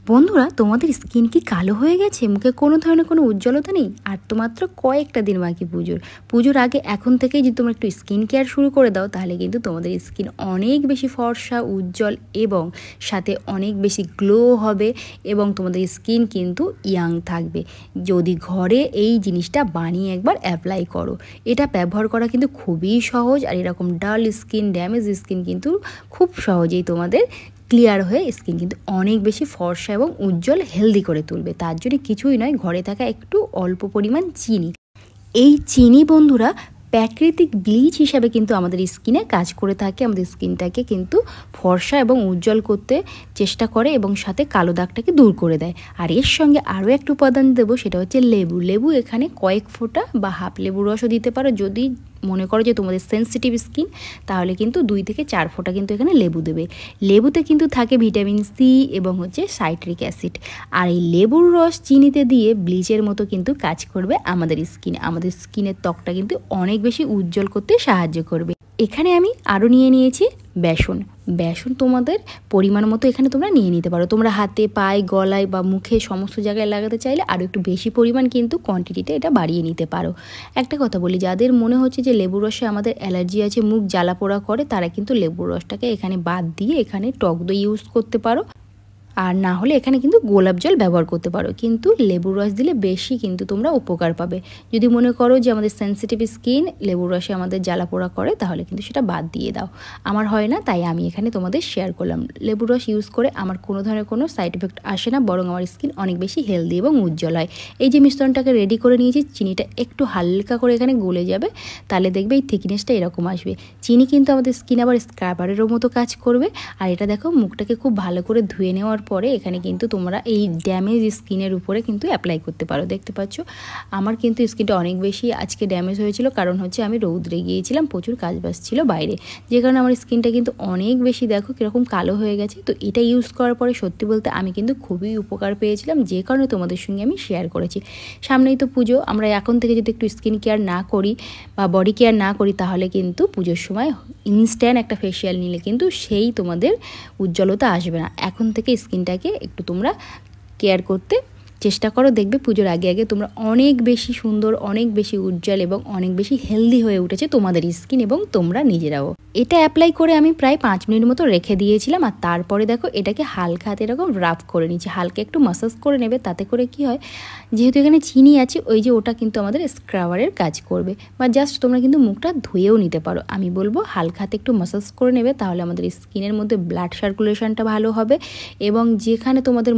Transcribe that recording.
বন্ধুরা, তোমাদের স্কিন কি কালো হয়ে গেছে? মুখে কোনো ধরনের কোনো উজ্জ্বলতা নেই? আর তো মাত্র কয়েকটা দিন বাকি পুজোর আগে এখন থেকেই যদি তোমরা একটু স্কিন কেয়ার শুরু করে দাও, তাহলে কিন্তু তোমাদের স্কিন অনেক বেশি ফর্সা, উজ্জ্বল এবং সাথে অনেক বেশি গ্লো হবে এবং তোমাদের স্কিন কিন্তু ইয়াং থাকবে যদি ঘরে এই জিনিসটা বানিয়ে একবার অ্যাপ্লাই করো। এটা ব্যবহার করা কিন্তু খুবই সহজ, আর এরকম ডাল স্কিন, ড্যামেজ স্কিন কিন্তু খুব সহজেই তোমাদের ক্লিয়ার হয়ে স্কিন কিন্তু অনেক বেশি ফর্সা এবং উজ্জ্বল হেলদি করে তুলবে। তার জন্য কিছুই নয়, ঘরে থাকা একটু অল্প পরিমাণ চিনি। এই চিনি বন্ধুরা প্রাকৃতিক ব্লিচ হিসাবে কিন্তু আমাদের স্কিনে কাজ করে থাকে, আমাদের স্কিনটাকে কিন্তু ফর্সা এবং উজ্জ্বল করতে চেষ্টা করে এবং সাথে কালো দাগটাকে দূর করে দেয়। আর এর সঙ্গে আরও একটু উপাদান দেবো, সেটা হচ্ছে লেবু। এখানে কয়েক ফোঁটা বা হাফ লেবুর রসও দিতে পারো। যদি মনে করো যে তোমাদের সেন্সিটিভ স্কিন, তাহলে কিন্তু 2 থেকে 4 ফোঁটা কিন্তু এখানে লেবু দেবে। লেবুতে কিন্তু থাকে ভিটামিন সি এবং হচ্ছে সাইট্রিক অ্যাসিড। আর এই লেবুর রস চিনিতে দিয়ে ব্লিচের মতো কিন্তু কাজ করবে আমাদের স্কিনের ত্বকটা কিন্তু অনেক বেশি উজ্জ্বল করতে সাহায্য করবে। এখানে আমি আরও নিয়েছি বেসন তোমাদের পরিমাণ মতো এখানে তোমরা নিয়ে নিতে পারো। তোমরা হাতে, পায়ে, গলায় বা মুখে সমস্ত জায়গায় লাগাতে চাইলে আরও একটু বেশি পরিমাণ কিন্তু কোয়ান্টিটিটা এটা বাড়িয়ে নিতে পারো। একটা কথা বলি, যাদের মনে হচ্ছে যে লেবুর রসে আমাদের অ্যালার্জি আছে, মুখ জ্বালা পোড়া করে, তারা কিন্তু লেবুর রসটাকে এখানে বাদ দিয়ে এখানে টক দই ইউজ করতে পারো। আর না হলে এখানে কিন্তু গোলাপ জল ব্যবহার করতে পারো, কিন্তু লেবুর রস দিলে বেশি কিন্তু তোমরা উপকার পাবে। যদি মনে করো যে আমাদের সেন্সিটিভ স্কিন, লেবুর রসে আমাদের জ্বালা পোড়া করে, তাহলে কিন্তু সেটা বাদ দিয়ে দাও। আমার হয় না, তাই আমি এখানে তোমাদের শেয়ার করলাম। লেবুর রস ইউজ করে আমার কোনো ধরনের কোনো সাইড এফেক্ট আসে না, বরং আমার স্কিন অনেক বেশি হেলদি এবং উজ্জ্বল হয়। এই যে মিশ্রণটাকে রেডি করে নিয়েছি, চিনিটা একটু হালকা করে এখানে গলে যাবে, তাহলে দেখবে এই থিকনেসটা এরকম আসবে। চিনি কিন্তু আমাদের স্কিন আবার স্ক্রাবারেরও মতো কাজ করবে। আর এটা দেখো, মুখটাকে খুব ভালো করে ধুয়ে নেওয়ার পরে এখানে কিন্তু তোমরা এই ড্যামেজ স্কিনের উপরে কিন্তু অ্যাপ্লাই করতে পারো। দেখতে পাচ্ছ আমার কিন্তু স্কিনটা অনেক বেশি আজকে ড্যামেজ হয়েছিল, কারণ হচ্ছে আমি রৌদ্রে গিয়েছিলাম, প্রচুর কাজবাজ ছিল বাইরে, যে কারণে আমার স্কিনটা কিন্তু অনেক বেশি দেখো কীরকম কালো হয়ে গেছে। তো এটা ইউজ করার পরে সত্যি বলতে আমি কিন্তু খুবই উপকার পেয়েছিলাম, যে কারণে তোমাদের সঙ্গে আমি শেয়ার করেছি। সামনেই তো পুজো, আমরা এখন থেকে যদি একটু স্কিন কেয়ার না করি বা বডি কেয়ার না করি, তাহলে কিন্তু পুজোর সময় ইনস্ট্যান্ট একটা ফেসিয়াল নিলে কিন্তু সেই তোমাদের উজ্জ্বলতা আসবে না। এখন থেকে স্কিনটাকে একটু তোমরা কেয়ার করতে চেষ্টা করো, দেখবে পুজোর আগে তোমরা অনেক বেশি সুন্দর, অনেক বেশি উজ্জ্বল এবং অনেক বেশি হেলদি হয়ে উঠেছে তোমাদের স্কিন এবং তোমরা নিজেরাও। এটা অ্যাপ্লাই করে আমি প্রায় 5 মিনিট মতো রেখে দিয়েছিলাম, আর তারপরে দেখো এটাকে হালকা হাতে এরকম রাফ করে নিচ্ছি। হালকা একটু মাসাজ করে নেবে, তাতে করে কি হয়, যেহেতু এখানে চিনি আছে, ওই যে ওটা কিন্তু আমাদের স্ক্রাবারের কাজ করবে। বা জাস্ট তোমরা কিন্তু মুখটা ধুয়েও নিতে পারো। আমি বলবো হালকা হাতে একটু মাসাজ করে নেবে, তাহলে আমাদের স্কিনের মধ্যে ব্লাড সার্কুলেশনটা ভালো হবে এবং যেখানে তোমাদের